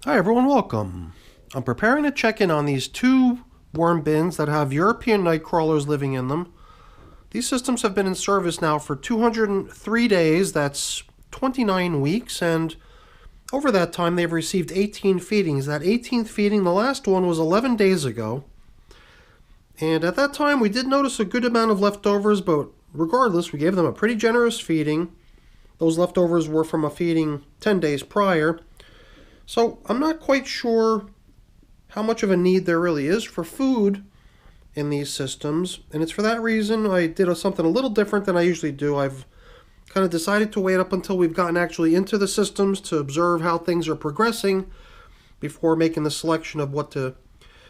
Hi everyone, welcome. I'm preparing to check in on these two worm bins that have European nightcrawlers living in them. These systems have been in service now for 203 days, that's 29 weeks, and over that time they've received 18 feedings. That 18th feeding, the last one, was 11 days ago. And at that time we did notice a good amount of leftovers, but regardless, we gave them a pretty generous feeding. Those leftovers were from a feeding 10 days prior. So I'm not quite sure how much of a need there really is for food in these systems, and it's for that reason I did something a little different than I usually do. I've kind of decided to wait up until we've gotten actually into the systems to observe how things are progressing before making the selection of what to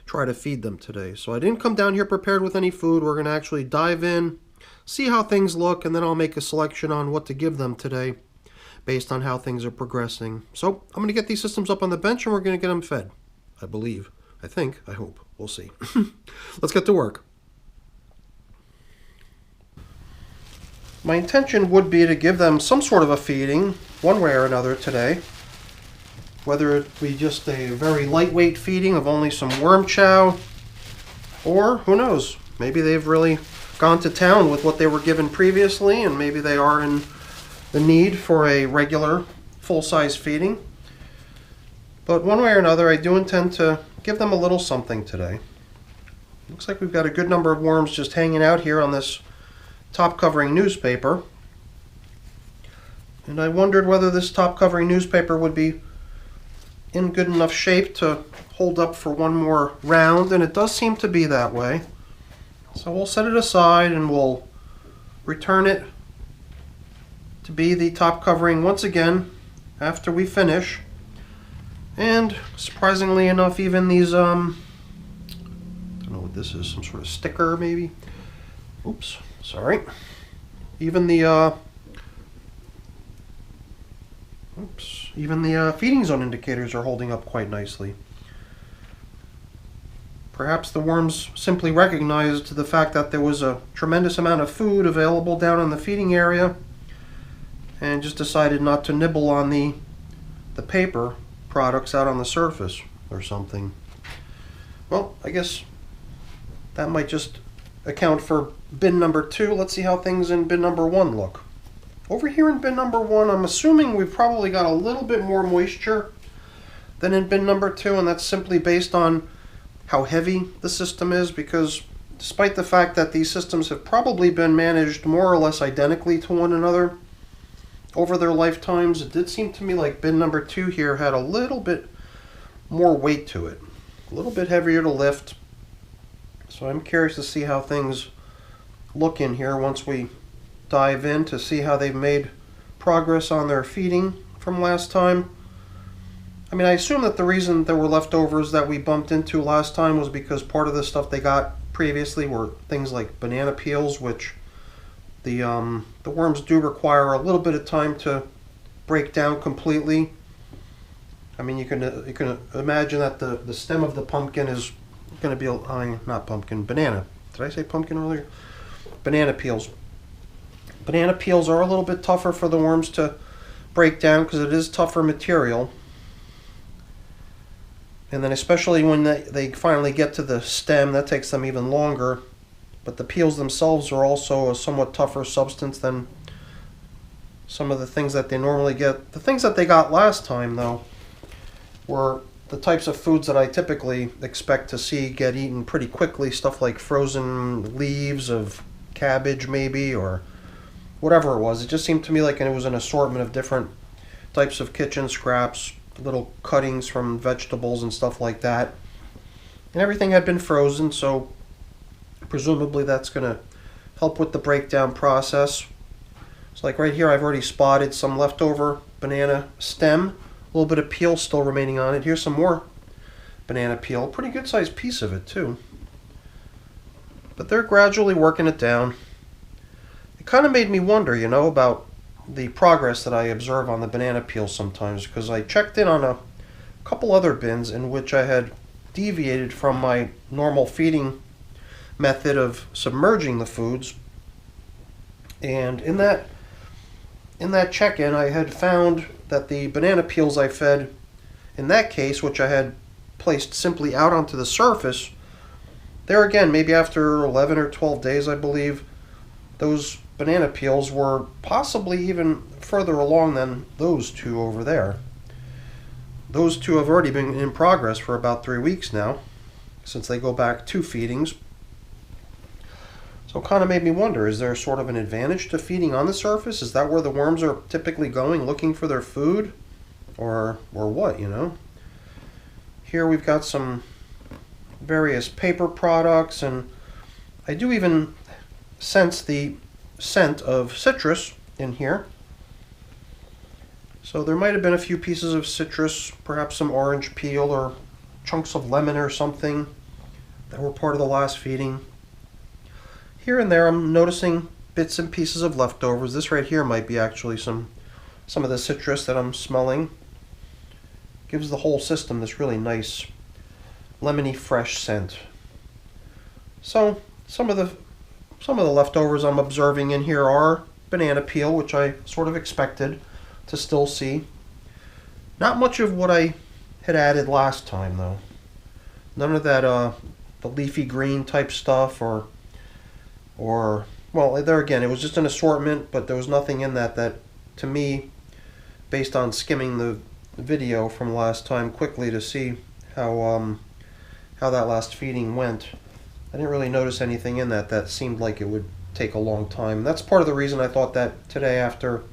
try to feed them today. So I didn't come down here prepared with any food. We're going to actually dive in, see how things look, and then I'll make a selection on what to give them today based on how things are progressing. So I'm going to get these systems up on the bench and we're going to get them fed. I believe. I think. I hope. We'll see. Let's get to work. My intention would be to give them some sort of a feeding, one way or another today. Whether it be just a very lightweight feeding of only some worm chow, or who knows, maybe they've really gone to town with what they were given previously and maybe they are in the need for a regular full-size feeding. But one way or another, I do intend to give them a little something today. Looks like we've got a good number of worms just hanging out here on this top covering newspaper. And I wondered whether this top covering newspaper would be in good enough shape to hold up for one more round, and it does seem to be that way. So we'll set it aside and we'll return it to be the top covering once again after we finish. And surprisingly enough, even these I don't know what this is, some sort of sticker maybe. Oops, sorry. Even the feeding zone indicators are holding up quite nicely. Perhaps the worms simply recognized the fact that there was a tremendous amount of food available down in the feeding area and just decided not to nibble on the paper products out on the surface or something. Well, I guess that might just account for bin number 2. Let's see how things in bin number 1 look. Over here in bin number 1, I'm assuming we've probably got a little bit more moisture than in bin number 2, and that's simply based on how heavy the system is, because despite the fact that these systems have probably been managed more or less identically to one another over their lifetimes, it did seem to me like bin number 2 here had a little bit more weight to it, a little bit heavier to lift. So I'm curious to see how things look in here once we dive in to see how they've made progress on their feeding from last time. I mean, I assume that the reason there were leftovers that we bumped into last time was because part of the stuff they got previously were things like banana peels, which the worms do require a little bit of time to break down completely. I mean, you can imagine that the stem of the pumpkin is going to be, not pumpkin, banana. Did I say pumpkin earlier? Banana peels. Banana peels are a little bit tougher for the worms to break down because it is tougher material. And then especially when they finally get to the stem, that takes them even longer. But the peels themselves are also a somewhat tougher substance than some of the things that they normally get. The things that they got last time, though, were the types of foods that I typically expect to see get eaten pretty quickly. Stuff like frozen leaves of cabbage, maybe, or whatever it was. It just seemed to me like it was an assortment of different types of kitchen scraps, little cuttings from vegetables and stuff like that. And everything had been frozen, so presumably that's going to help with the breakdown process. So like right here, I've already spotted some leftover banana stem, a little bit of peel still remaining on it. Here's some more banana peel, pretty good sized piece of it too. But they're gradually working it down. It kind of made me wonder, about the progress that I observe on the banana peel sometimes, because I checked in on a couple other bins in which I had deviated from my normal feeding method of submerging the foods, and in that check-in I had found that the banana peels I fed In that case, which I had placed simply out onto the surface, there again, maybe after 11 or 12 days, I believe, those banana peels were possibly even further along than those two over there. Those two have already been in progress for about 3 weeks now, since they go back 2 feedings. So it kind of made me wonder, is there sort of an advantage to feeding on the surface? Is that where the worms are typically going, looking for their food? Or what, you know? Here we've got some various paper products, and I do even sense the scent of citrus in here. So there might have been a few pieces of citrus, perhaps some orange peel or chunks of lemon or something that were part of the last feeding. Here and there I'm noticing bits and pieces of leftovers. This right here might be actually some of the citrus that I'm smelling. Gives the whole system this really nice lemony fresh scent. So some of the leftovers I'm observing in here are banana peel, which I sort of expected to still see. Not much of what I had added last time though. None of that the leafy green type stuff or well, there again, it was just an assortment, but there was nothing in that to me, based on skimming the video from last time quickly to see how that last feeding went, I didn't really notice anything in that seemed like it would take a long time. That's part of the reason I thought that today, after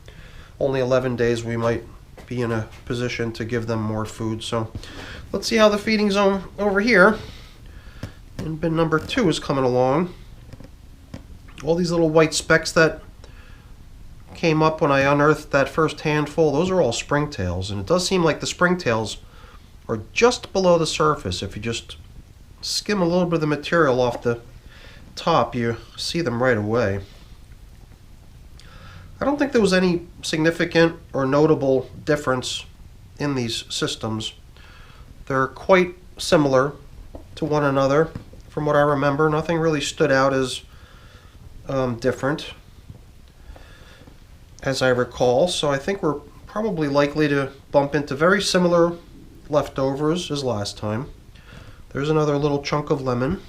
only 11 days, we might be in a position to give them more food. So let's see how the feeding zone over here in bin number 2 is coming along. All these little white specks that came up when I unearthed that first handful, those are all springtails, and it does seem like the springtails are just below the surface. If you just skim a little bit of the material off the top, you see them right away. I don't think there was any significant or notable difference in these systems. They're quite similar to one another from what I remember. Nothing really stood out as different as I recall, so I think we're probably likely to bump into very similar leftovers as last time. There's another little chunk of lemon,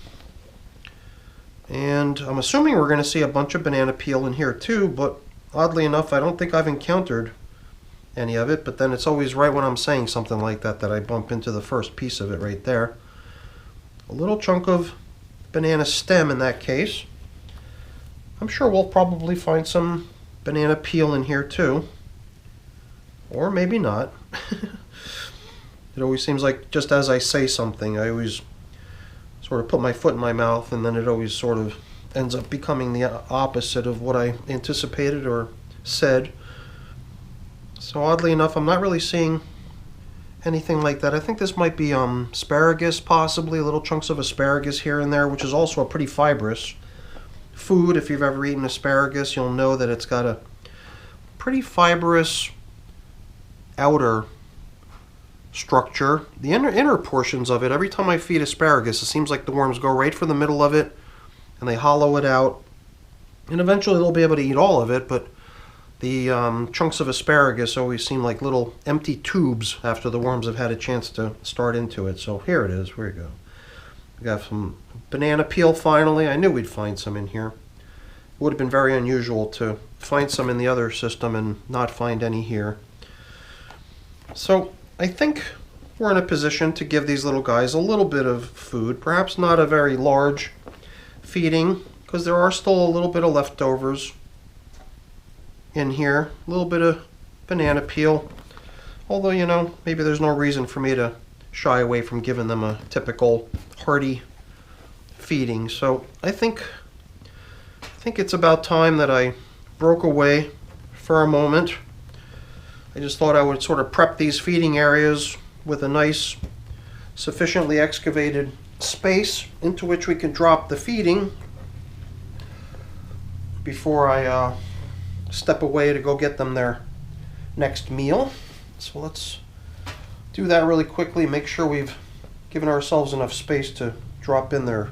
and I'm assuming we're going to see a bunch of banana peel in here too, but oddly enough I don't think I've encountered any of it. But then it's always right when I'm saying something like that I bump into the first piece of it right there. A little chunk of banana stem in that case. I'm sure we'll probably find some banana peel in here too. Or maybe not. It always seems like just as I say something, I always sort of put my foot in my mouth, and then it always sort of ends up becoming the opposite of what I anticipated or said. So oddly enough, I'm not really seeing anything like that. I think this might be asparagus, possibly little chunks of asparagus here and there, which is also a pretty fibrous food. If you've ever eaten asparagus, you'll know that it's got a pretty fibrous outer structure. The inner portions of it, every time I feed asparagus, it seems like the worms go right for the middle of it and they hollow it out, and eventually they'll be able to eat all of it, but the chunks of asparagus always seem like little empty tubes after the worms have had a chance to start into it. So here it is. Here we go. We got some banana peel finally. I knew we'd find some in here. It would have been very unusual to find some in the other system and not find any here. So I think we're in a position to give these little guys a little bit of food. Perhaps not a very large feeding, because there are still a little bit of leftovers in here. A little bit of banana peel. Although, you know, maybe there's no reason for me to shy away from giving them a typical hearty feeding. So I think it's about time that I broke away for a moment. I just thought I would sort of prep these feeding areas with a nice, sufficiently excavated space into which we can drop the feeding before I step away to go get them their next meal. So let's do that really quickly, make sure we've given ourselves enough space to drop in their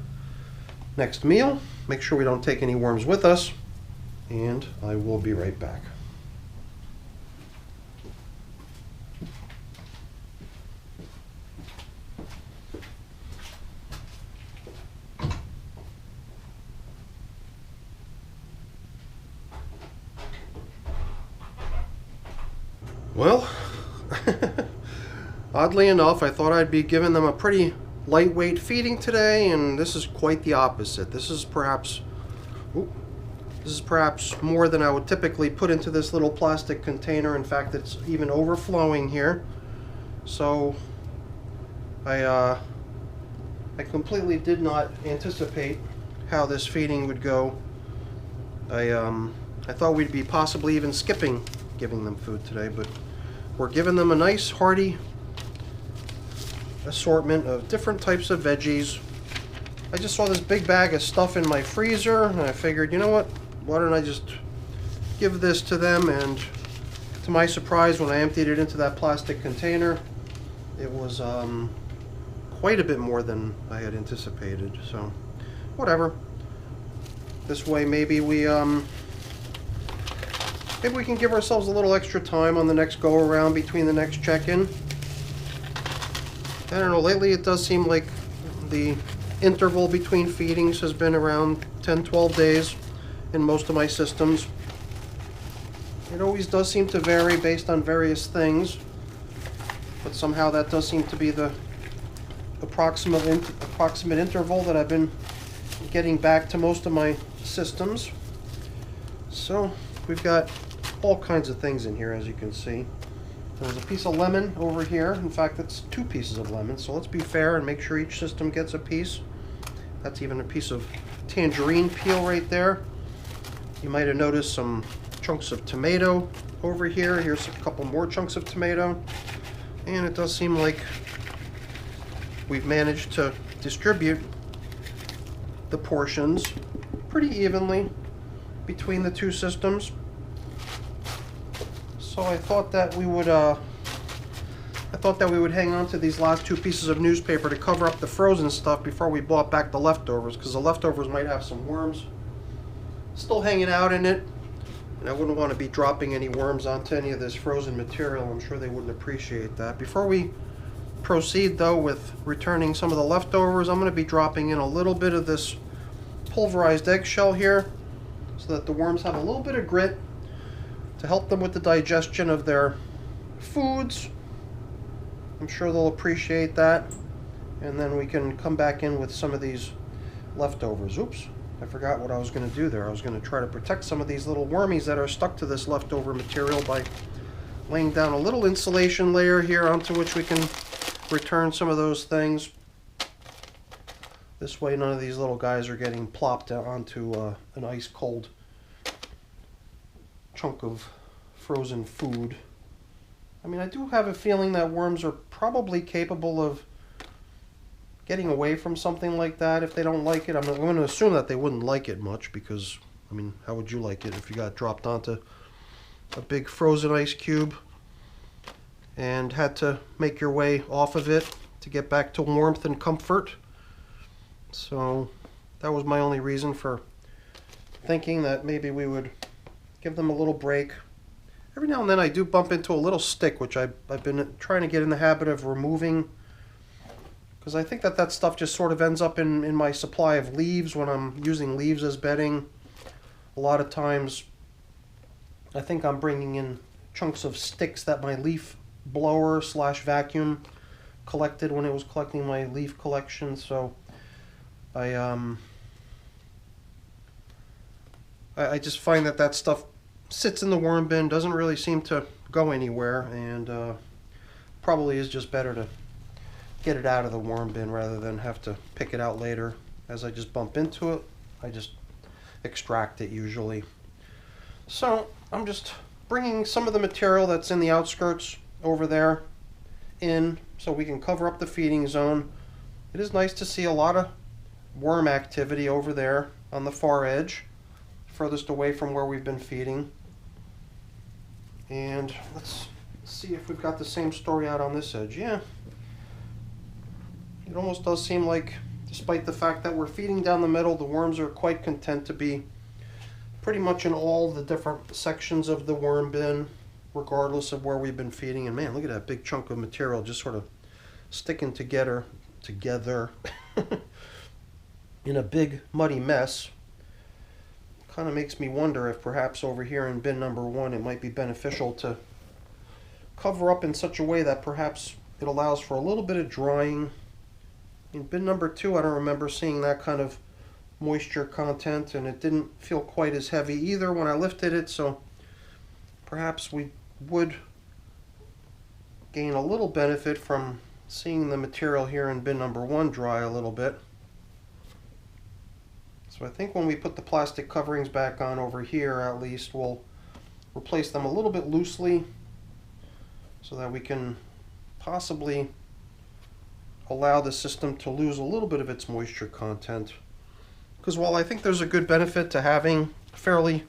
next meal, make sure we don't take any worms with us, and I will be right back. Well, oddly enough, I thought I'd be giving them a pretty lightweight feeding today, and this is quite the opposite. This is perhaps more than I would typically put into this little plastic container. In fact, it's even overflowing here. So I completely did not anticipate how this feeding would go. I thought we'd be possibly even skipping giving them food today, but we're giving them a nice hearty assortment of different types of veggies. I just saw this big bag of stuff in my freezer, and I figured, you know what, why don't I just give this to them? And to my surprise, when I emptied it into that plastic container, it was quite a bit more than I had anticipated. So whatever. This way maybe we can give ourselves a little extra time on the next go around between the next check-in. I don't know, lately it does seem like the interval between feedings has been around 10-12 days in most of my systems. It always does seem to vary based on various things, but somehow that does seem to be the approximate interval that I've been getting back to most of my systems. So we've got all kinds of things in here, as you can see. There's a piece of lemon over here. In fact, it's 2 pieces of lemon, so let's be fair and make sure each system gets a piece. That's even a piece of tangerine peel right there. You might have noticed some chunks of tomato over here. Here's a couple more chunks of tomato. And it does seem like we've managed to distribute the portions pretty evenly between the 2 systems. So I thought that we would hang on to these last 2 pieces of newspaper to cover up the frozen stuff before we brought back the leftovers, because the leftovers might have some worms still hanging out in it, and I wouldn't want to be dropping any worms onto any of this frozen material. I'm sure they wouldn't appreciate that. Before we proceed though with returning some of the leftovers, I'm going to be dropping in a little bit of this pulverized eggshell here so that the worms have a little bit of grit to help them with the digestion of their foods. I'm sure they'll appreciate that. And then we can come back in with some of these leftovers. Oops, I forgot what I was going to do there. I was going to try to protect some of these little wormies that are stuck to this leftover material by laying down a little insulation layer here onto which we can return some of those things. This way none of these little guys are getting plopped onto an ice cold chunk of frozen food. I mean, I do have a feeling that worms are probably capable of getting away from something like that if they don't like it. I'm going to assume that they wouldn't like it much, because, I mean, how would you like it if you got dropped onto a big frozen ice cube and had to make your way off of it to get back to warmth and comfort? So that was my only reason for thinking that maybe we would give them a little break. Every now and then I do bump into a little stick, which I've been trying to get in the habit of removing, because I think that stuff just sort of ends up in my supply of leaves when I'm using leaves as bedding. A lot of times I think I'm bringing in chunks of sticks that my leaf blower / vacuum collected when it was collecting my leaf collection. So I just find that stuff sits in the worm bin, doesn't really seem to go anywhere, and probably is just better to get it out of the worm bin rather than have to pick it out later. As I just bump into it, I just extract it usually. So I'm just bringing some of the material that's in the outskirts over there in so we can cover up the feeding zone. It is nice to see a lot of worm activity over there on the far edge, furthest away from where we've been feeding. And let's see if we've got the same story out on this edge. Yeah, it almost does seem like, despite the fact that we're feeding down the middle, the worms are quite content to be pretty much in all the different sections of the worm bin, regardless of where we've been feeding. And man, look at that big chunk of material just sort of sticking together in a big muddy mess. Kind of makes me wonder if perhaps over here in bin number 1 it might be beneficial to cover up in such a way that perhaps it allows for a little bit of drying. In bin number 2, I don't remember seeing that kind of moisture content, and it didn't feel quite as heavy either when I lifted it, so perhaps we would gain a little benefit from seeing the material here in bin number 1 dry a little bit. So I think when we put the plastic coverings back on over here, at least, we'll replace them a little bit loosely so that we can possibly allow the system to lose a little bit of its moisture content. Because while I think there's a good benefit to having fairly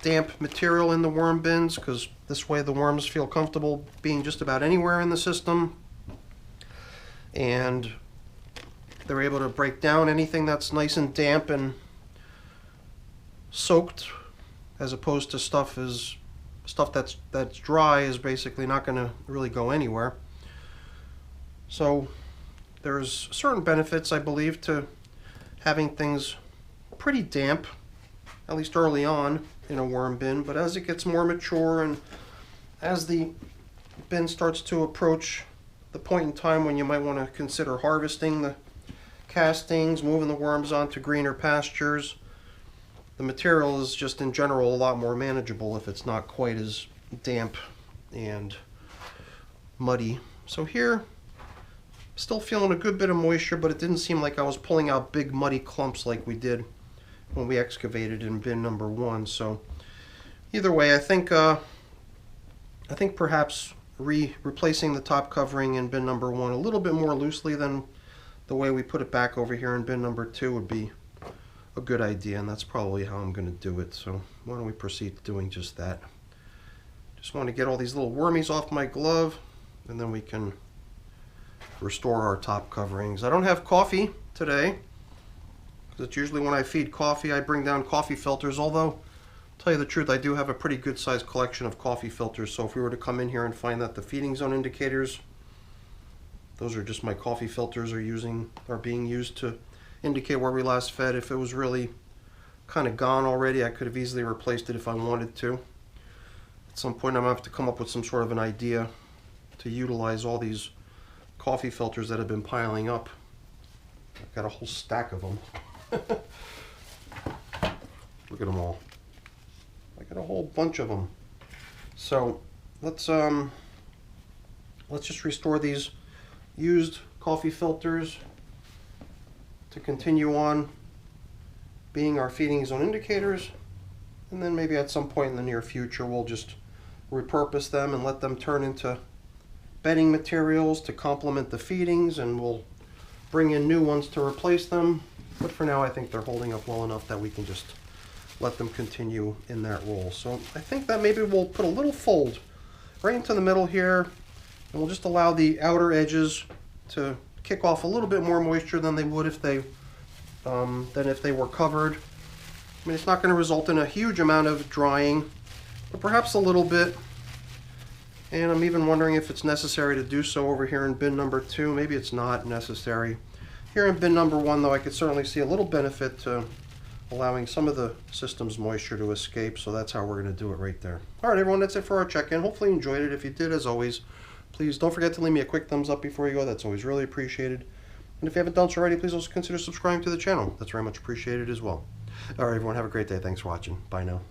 damp material in the worm bins, because this way the worms feel comfortable being just about anywhere in the system, and they're able to break down anything that's nice and damp and soaked, as opposed to stuff that's dry is basically not going to really go anywhere. So there's certain benefits, I believe, to having things pretty damp, at least early on in a worm bin, but as it gets more mature and as the bin starts to approach the point in time when you might want to consider harvesting the castings, moving the worms onto greener pastures, the material is just in general a lot more manageable if it's not quite as damp and muddy. So here, still feeling a good bit of moisture, but it didn't seem like I was pulling out big muddy clumps like we did when we excavated in bin number 1. So either way, I think perhaps replacing the top covering in bin number 1 a little bit more loosely than the way we put it back over here in bin number 2 would be a good idea, and that's probably how I'm going to do it. So why don't we proceed to doing just that. Just want to get all these little wormies off my glove, and then we can restore our top coverings. I don't have coffee today, because it's usually when I feed coffee I bring down coffee filters, although to tell you the truth, I do have a pretty good sized collection of coffee filters, so if we were to come in here and find that the feeding zone indicators, those are just my coffee filters are being used to indicate where we last fed. If it was really kind of gone already, I could have easily replaced it if I wanted to. At some point I'm going to have to come up with some sort of an idea to utilize all these coffee filters that have been piling up. I've got a whole stack of them. Look at them all. I got a whole bunch of them. So let's just restore these used coffee filters to continue on being our feeding zone indicators, and then maybe at some point in the near future we'll just repurpose them and let them turn into bedding materials to complement the feedings, and we'll bring in new ones to replace them. But for now I think they're holding up well enough that we can just let them continue in that role. So I think that maybe we'll put a little fold right into the middle here, and we'll just allow the outer edges to kick off a little bit more moisture than they would if they were covered. I mean, it's not going to result in a huge amount of drying, but perhaps a little bit. And I'm even wondering if it's necessary to do so over here in bin number 2. Maybe it's not necessary. Here in bin number 1, though, I could certainly see a little benefit to allowing some of the system's moisture to escape, so that's how we're going to do it right there. Alright everyone, that's it for our check-in. Hopefully you enjoyed it. If you did, as always, please don't forget to leave me a quick thumbs up before you go. That's always really appreciated. And if you haven't done so already, please also consider subscribing to the channel. That's very much appreciated as well. Alright everyone, have a great day. Thanks for watching. Bye now.